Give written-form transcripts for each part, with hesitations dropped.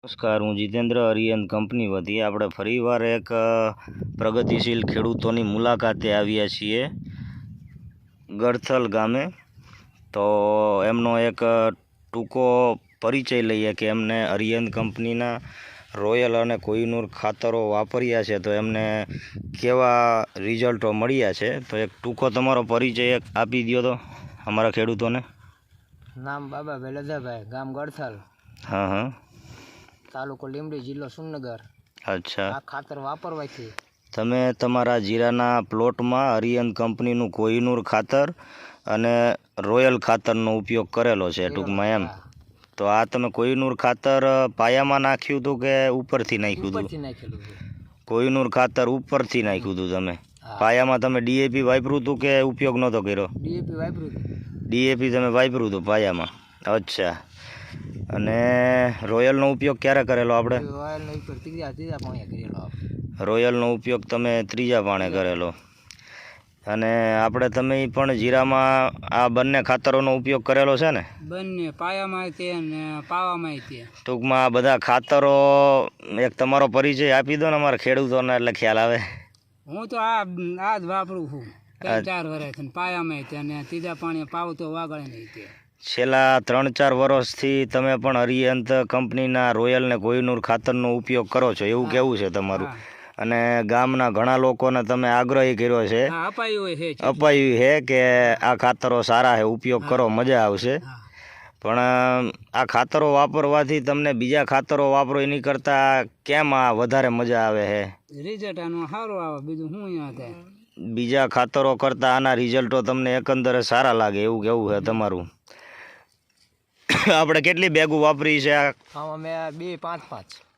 નમસ્કાર, હું જીતેન્દ્ર અરિયન કંપની વતી આપણે ફરીવાર એક પ્રગતિશીલ ખેડૂતોની મુલાકાતે આવ્યા છીએ ગળથલ ગામે. તો એમનો એક ટૂંકો પરિચય લઈએ કે એમને અરિયન કંપનીના રોયલ અને કોહિનૂર ખાતરો વાપર્યા છે તો એમને કેવા રિઝલ્ટો મળ્યા છે. તો એક ટૂંકો તમારો પરિચય આપી દો તો અમારા ખેડૂતોને. નામ બાબાભાઈ લધાભાઈ, ગામ ગળથલ, હા હા, તાલુકો લીંબડી, જિલ્લો સુરનગર. અચ્છા, આ ખાતર વાપરવાથી તમે તમારા જીરાના પ્લોટમાં અરિયન કંપનીનું કોહિનૂર ખાતર અને રોયલ ખાતરનો ઉપયોગ કરેલો છે ટૂંકમાં એમ. તો આ તમે કોહિનૂર ખાતર પાયામાં નાખ્યું હતું કે ઉપરથી નાખ્યું હતું? ઉપરથી નાખેલું છે. કોહિનૂર ખાતર ઉપરથી નાખ્યું હતું તમે. પાયામાં તમે ડીએપી વાપર્યું હતું કે ઉપયોગ નહોતો કર્યો? ડીએપી વાપર્યું હતું. ડીએપી તમે વાપર્યું હતું પાયામાં. અચ્છા, અને રોયલનો ઉપયોગ ક્યારે કરેલો આપણે? રોયલનો ઉપર ત્રીજા પાણી કરેલો. રોયલનો ઉપયોગ તમે ત્રીજા પાણે કરેલો. અને આપણે તમે પણ જીરામાં આ બંને ખાતરોનો ઉપયોગ કરેલો છે ને? બંને પાયામાં તે અને પાવામાં તે. ટૂંકમાં આ બધા ખાતરો એક તમારો પરિચય આપી દો ને અમારા ખેડૂતોને, એટલે ખ્યાલ આવે. હું તો આ જ વાપરું છું 3-4 વર્ષથી. પાયામાં તે અને ત્રીજા પાણી પાવ તો વાગળે નહીં તે. છેલ્લા 3-4 વર્ષથી તમે પણ અરિયંત કંપનીના રોયલ ને કોહિનૂર ખાતરનો ઉપયોગ કરો છો એવું કેવું છે તમારું? અને ગામના ઘણા લોકોને તમે આગ્રહી કર્યો છે, અપાયું છે કે આ ખાતરો સારા છે, ઉપયોગ કરો, મજા આવશે. પણ આ ખાતરો વાપરવાથી તમને બીજા ખાતરો વાપરો એની કરતાં કેમ આ વધારે મજા આવે છે? રિઝલ્ટ આનું સારું આવે, બીજું શું અહીંયા થાય? બીજા ખાતરો કરતાં આના રિઝલ્ટો તમને એકંદરે સારા લાગે એવું કેવું છે તમારું? આપણે કેટલી બેગું વાપરી છે? આમાં મેં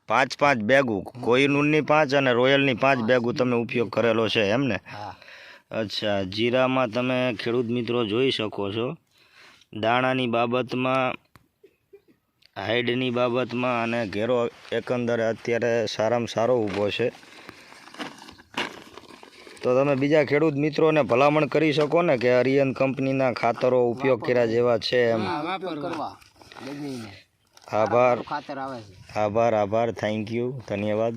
5 બેગું, કોહિનૂરની 5 અને રોયલની 5 બેગું તમે ઉપયોગ કરેલો છે એમ ને? અચ્છા, જીરામાં તમે ખેડૂત મિત્રો જોઈ શકો છો, દાણાની બાબતમાં, હાઈડની બાબતમાં અને ઘેરો એકંદરે અત્યારે સારામાં સારો ઊભો છે. તો તમે બીજા ખેડૂત મિત્રોને ભલામણ કરી શકો ને કે અરિયન કંપનીના ખાતરો ઉપયોગ કર્યા જેવા છે એમ. આભાર, થેન્ક યુ, ધન્યવાદ.